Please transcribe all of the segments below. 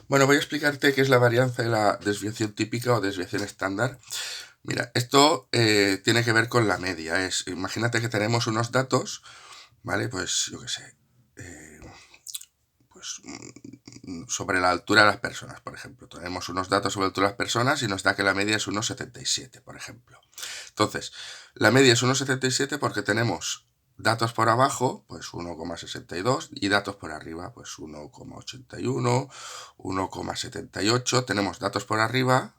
Bueno, voy a explicarte qué es la varianza y la desviación típica o desviación estándar. Mira, esto tiene que ver con la media. Imagínate que tenemos unos datos, ¿vale? Pues yo qué sé, pues sobre la altura de las personas, por ejemplo. Tenemos unos datos sobre la altura de las personas y nos da que la media es 1,77, por ejemplo. Entonces, la media es 1,77 porque tenemos datos por abajo, pues 1,62 y datos por arriba, pues 1,81, 1,78. Tenemos datos por arriba,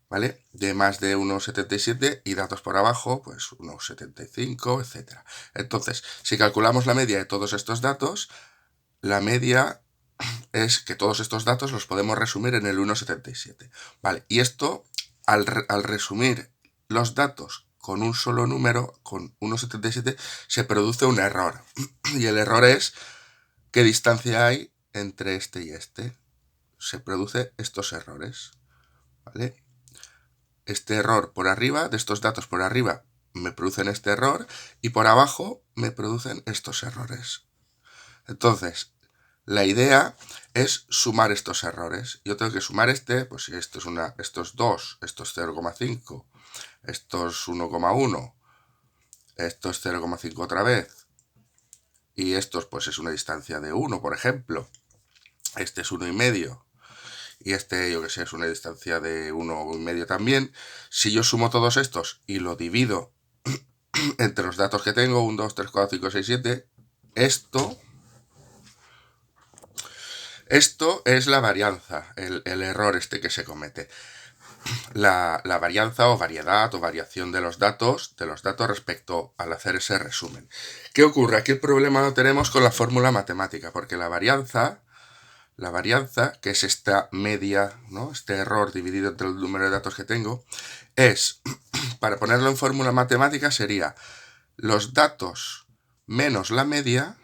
¿vale? De más de 1,77 y datos por abajo, pues 1,75, etc. Entonces, si calculamos la media de todos estos datos, la media es que todos estos datos los podemos resumir en el 1,77. Vale, y esto, al resumir los datos con un solo número, con 1,77, se produce un error. Y el error es qué distancia hay entre este y este. Se producen estos errores. ¿Vale? Este error por arriba, de estos datos por arriba, me producen este error y por abajo me producen estos errores. Entonces, la idea es sumar estos errores. Yo tengo que sumar pues si esto es 2, esto es 0,5, esto es 1,1, esto es 0,5 otra vez, y esto pues es una distancia de 1, por ejemplo. Este es 1,5, y este, yo que sé, es una distancia de 1,5 también. Si yo sumo todos estos y lo divido entre los datos que tengo, 1, 2, 3, 4, 5, 6, 7, esto es la varianza, el error este que se comete. La varianza o variedad o variación de los datos respecto al hacer ese resumen. ¿Qué ocurre? Aquí el problema lo tenemos con la fórmula matemática, porque la varianza, que es esta media, ¿no? Este error dividido entre el número de datos que tengo, es, para ponerlo en fórmula matemática, sería los datos menos la media,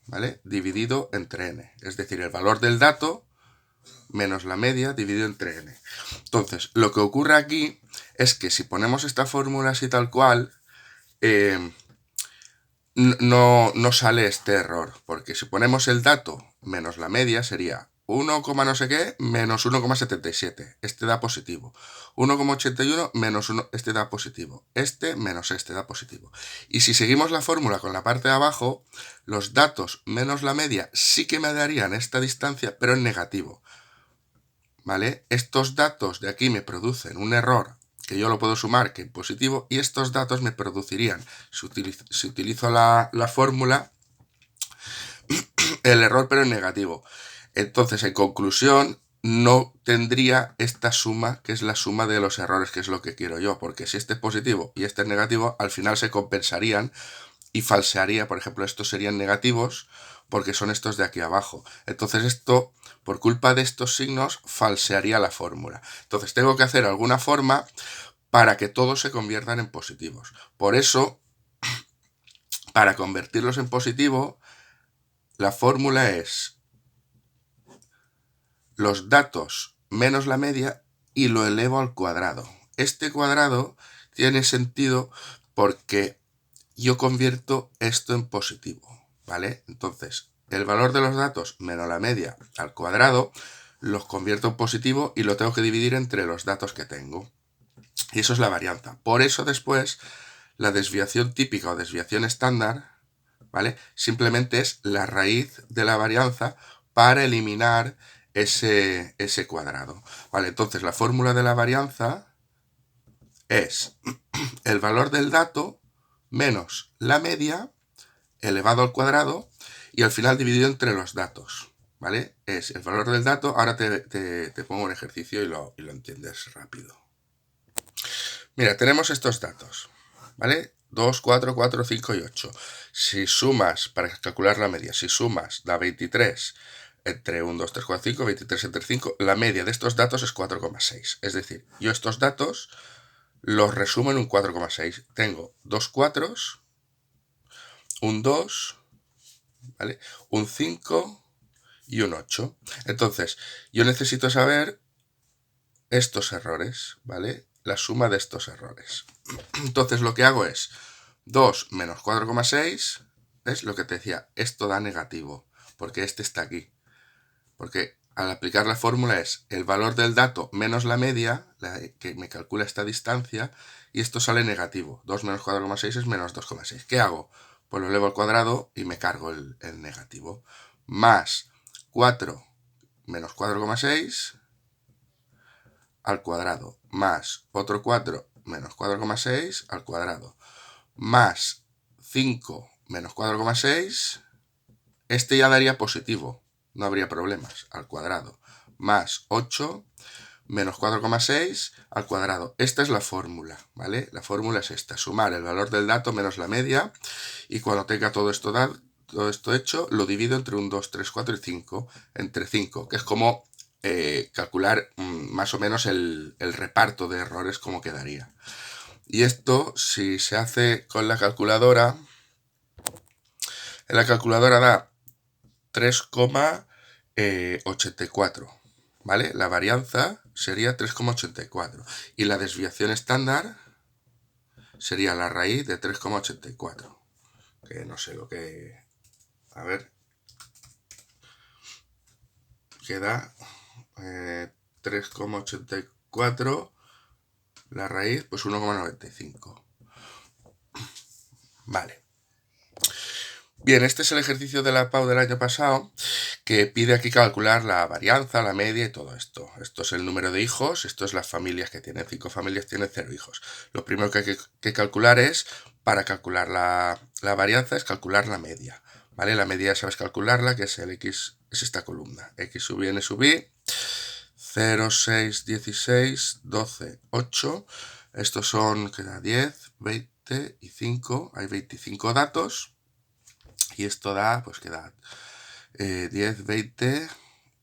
¿vale? Dividido entre n. Es decir, el valor del dato menos la media dividido entre n. Entonces, lo que ocurre aquí es que si ponemos esta fórmula así tal cual, no sale este error, porque si ponemos el dato menos la media sería 1, no sé qué menos 1,77. Este da positivo. 1,81 menos 1, este da positivo. Este menos este da positivo. Y si seguimos la fórmula con la parte de abajo, los datos menos la media sí que me darían esta distancia, pero en negativo. ¿Vale? Estos datos de aquí me producen un error que yo lo puedo sumar que en positivo, y estos datos me producirían, si utilizo la fórmula, el error pero en negativo. Entonces, en conclusión, no tendría esta suma, que es la suma de los errores, que es lo que quiero yo, porque si este es positivo y este es negativo, al final se compensarían y falsearía. Por ejemplo, estos serían negativos porque son estos de aquí abajo. Entonces esto, por culpa de estos signos, falsearía la fórmula. Entonces tengo que hacer alguna forma para que todos se conviertan en positivos. Por eso, para convertirlos en positivo, la fórmula es los datos menos la media y lo elevo al cuadrado. Este cuadrado tiene sentido porque yo convierto esto en positivo, ¿vale? Entonces, el valor de los datos menos la media al cuadrado los convierto en positivo y lo tengo que dividir entre los datos que tengo. Y eso es la varianza. Por eso después la desviación típica o desviación estándar, ¿vale? Simplemente es la raíz de la varianza para eliminar ese cuadrado. Vale, entonces la fórmula de la varianza es el valor del dato menos la media elevado al cuadrado y al final dividido entre los datos, ¿vale? Es el valor del dato. Ahora te pongo un ejercicio y lo entiendes rápido. Mira, tenemos estos datos, ¿vale? 2, 4, 4, 5 y 8. Si sumas, para calcular la media, si sumas da 23 entre 1, 2, 3, 4, 5, 23 entre 5, la media de estos datos es 4,6. Es decir, yo estos datos los resumo en un 4,6. Tengo dos 4, un 2, ¿vale? Un 5 y un 8. Entonces, yo necesito saber estos errores, ¿vale? La suma de estos errores. Entonces, lo que hago es 2 menos 4,6, es lo que te decía, esto da negativo, porque este está aquí. Porque al aplicar la fórmula es el valor del dato menos la media, que me calcula esta distancia, y esto sale negativo. 2 menos 4,6 es menos 2,6. ¿Qué hago? Pues lo elevo al cuadrado y me cargo el negativo. Más 4 menos 4,6 al cuadrado, más otro 4 menos 4,6 al cuadrado, más 5 menos 4,6, este ya daría positivo, no habría problemas, al cuadrado, más 8 menos 4,6 al cuadrado. Esta es la fórmula, ¿vale? La fórmula es esta, sumar el valor del dato menos la media, y cuando tenga todo esto hecho, lo divido entre un 2, 3, 4 y 5, entre 5, que es como calcular más o menos el reparto de errores como quedaría. Y esto, si se hace con la calculadora, en la calculadora da 3,84, ¿vale? La varianza sería 3,84 y la desviación estándar sería la raíz de 3,84, que no sé lo que... A ver... Queda 3,84, la raíz, pues 1,95. Vale. Bien, este es el ejercicio de la PAU del año pasado, que pide aquí calcular la varianza, la media y todo esto. Esto es el número de hijos, esto es las familias que tienen 5 familias, tienen 0 hijos. Lo primero que hay que calcular es, para calcular la varianza, es calcular la media. ¿Vale? La media sabes calcularla, que es el x, es esta columna. X sub y n sub i, 0, 6, 16, 12, 8. Estos son, queda 10, 20 y 5. Hay 25 datos. Y esto da, pues queda 10, 20,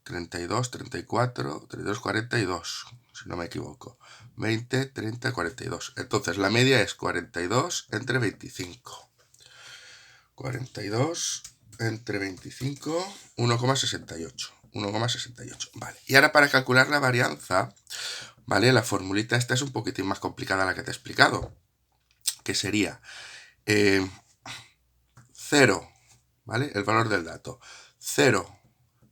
32, 34, 32, 42, si no me equivoco. 20, 30, 42. Entonces la media es 42 entre 25. 42 entre 25, 1,68. 1,68. Vale. Y ahora para calcular la varianza, ¿vale? La formulita esta es un poquitín más complicada a la que te he explicado. Que sería 0, ¿vale? El valor del dato. 0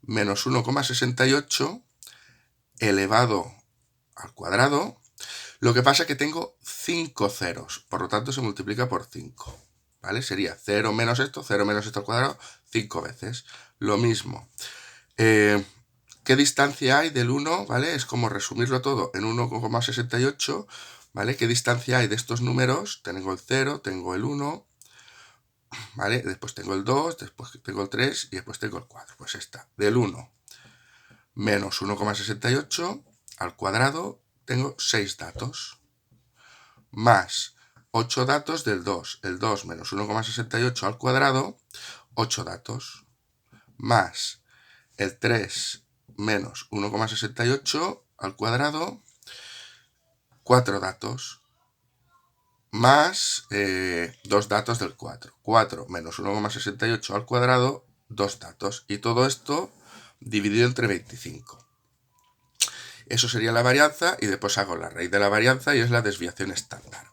menos 1,68 elevado al cuadrado. Lo que pasa es que tengo 5 ceros, por lo tanto se multiplica por 5. ¿Vale? Sería 0 menos esto al cuadrado, 5 veces. Lo mismo. ¿Qué distancia hay del 1? ¿Vale? Es como resumirlo todo en 1,68. ¿Vale? ¿Qué distancia hay de estos números? Tengo el 0, tengo el 1, ¿vale? Después tengo el 2, después tengo el 3 y después tengo el 4. Pues esta, del 1 menos 1,68 al cuadrado, tengo 6 datos. Más 8 datos del 2. El 2 menos 1,68 al cuadrado, 8 datos. Más el 3 menos 1,68 al cuadrado, 4 datos. Más 2 datos del 4. 4 menos 1,68 al cuadrado, 2 datos. Y todo esto dividido entre 25. Eso sería la varianza y después hago la raíz de la varianza y es la desviación estándar.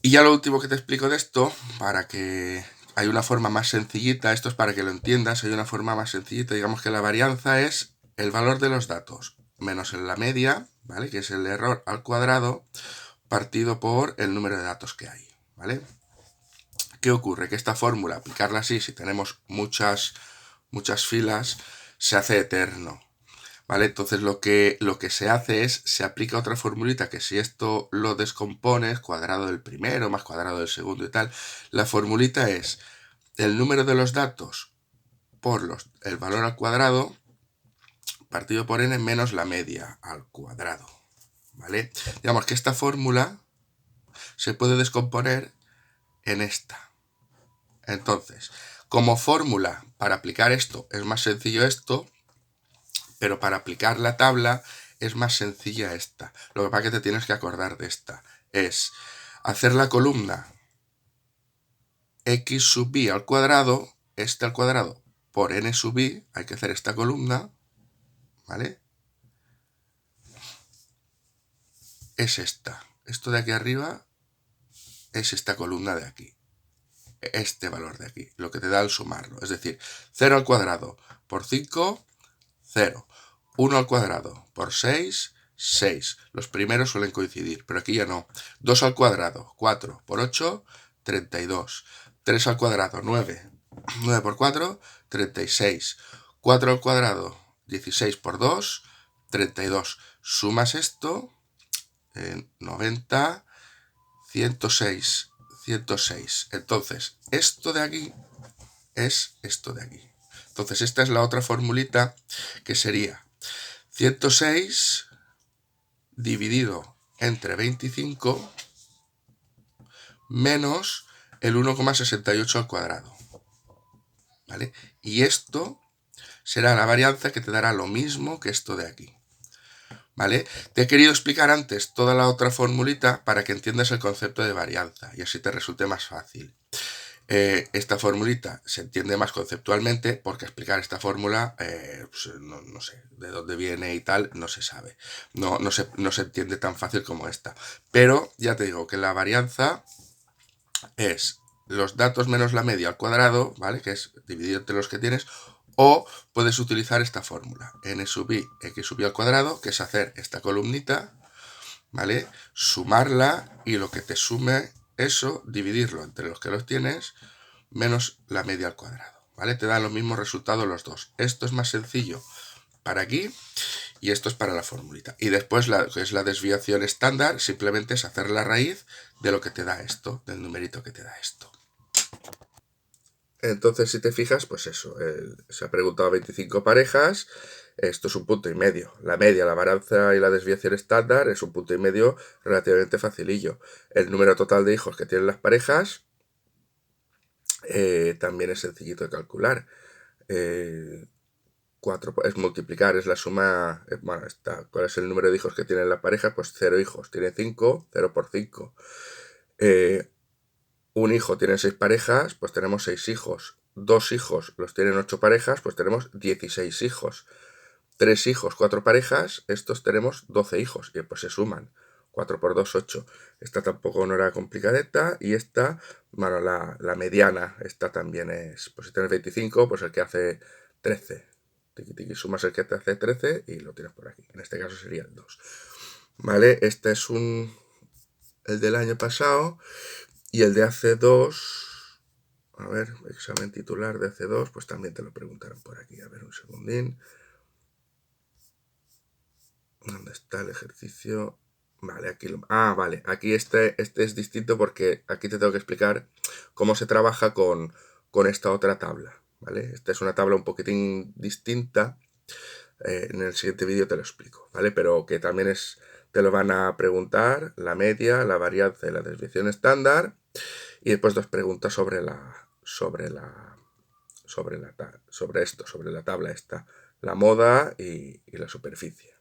Y ya lo último que te explico de esto, para que hay una forma más sencillita, esto es para que lo entiendas, hay una forma más sencillita, digamos que la varianza es el valor de los datos menos la media, ¿vale? Que es el error al cuadrado, partido por el número de datos que hay, ¿vale? ¿Qué ocurre? Que esta fórmula, aplicarla así, si tenemos muchas filas, se hace eterno, ¿vale? Entonces lo que se hace es, se aplica otra formulita que si esto lo descompones, cuadrado del primero más cuadrado del segundo y tal, la formulita es el número de los datos por el valor al cuadrado partido por n menos la media al cuadrado, ¿vale? Digamos que esta fórmula se puede descomponer en esta. Entonces, como fórmula para aplicar esto es más sencillo esto, pero para aplicar la tabla es más sencilla esta. Lo que pasa es que te tienes que acordar de esta. Es hacer la columna x sub i al cuadrado, este al cuadrado por n sub i, hay que hacer esta columna, ¿vale? Es esta. Esto de aquí arriba es esta columna de aquí. Este valor de aquí, lo que te da al sumarlo. Es decir, 0 al cuadrado por 5, 0. 1 al cuadrado por 6, 6. Los primeros suelen coincidir, pero aquí ya no. 2 al cuadrado, 4 por 8, 32. 3 al cuadrado, 9. 9 por 4, 36. 4 al cuadrado, 16 por 2, 32. Sumas esto, 90, 106, 106. Entonces, esto de aquí es esto de aquí. Entonces, esta es la otra formulita que sería 106 dividido entre 25 menos el 1,68 al cuadrado. ¿Vale? Y esto será la varianza que te dará lo mismo que esto de aquí. ¿Vale? Te he querido explicar antes toda la otra formulita para que entiendas el concepto de varianza y así te resulte más fácil. Esta formulita se entiende más conceptualmente porque explicar esta fórmula, pues no sé de dónde viene y tal, no se sabe. No se entiende tan fácil como esta. Pero ya te digo que la varianza es los datos menos la media al cuadrado, ¿vale? Que es dividido entre los que tienes, o puedes utilizar esta fórmula, n sub i, x sub i al cuadrado, que es hacer esta columnita, ¿vale? Sumarla y lo que te sume eso, dividirlo entre los que los tienes, menos la media al cuadrado, ¿vale? Te dan los mismos resultados los dos. Esto es más sencillo para aquí y esto es para la formulita. Y después, que es la desviación estándar, simplemente es hacer la raíz de lo que te da esto, del numerito que te da esto. Entonces, si te fijas, pues eso, se ha preguntado 25 parejas, esto es un punto y medio. La media, la varianza y la desviación estándar es un punto y medio relativamente facilillo. El número total de hijos que tienen las parejas también es sencillito de calcular. 4 es multiplicar, es la suma, bueno, ¿cuál es el número de hijos que tienen las parejas? Pues 0 hijos, tiene 5, 0 por 5. Un hijo tiene 6 parejas, pues tenemos 6 hijos. 2 hijos los tienen 8 parejas, pues tenemos 16 hijos. 3 hijos, 4 parejas, estos tenemos 12 hijos, y pues se suman. 4 por 2, 8. Esta tampoco no era complicadeta, y esta, bueno, la mediana, esta también es, pues si tienes 25, pues el que hace 13. Tiki tiki, sumas el que te hace 13 y lo tienes por aquí. En este caso sería el 2. ¿Vale? Este es el del año pasado. Y el de hace 2, a ver, examen titular de hace 2, pues también te lo preguntaron por aquí. A ver, un segundín. ¿Dónde está el ejercicio? Vale, aquí vale, aquí este es distinto porque aquí te tengo que explicar cómo se trabaja con esta otra tabla, ¿vale? Esta es una tabla un poquitín distinta. En el siguiente vídeo te lo explico, ¿vale? Pero que también te lo van a preguntar, la media, la varianza y la desviación estándar. Y después 2 preguntas sobre la tabla esta, la moda y la superficie.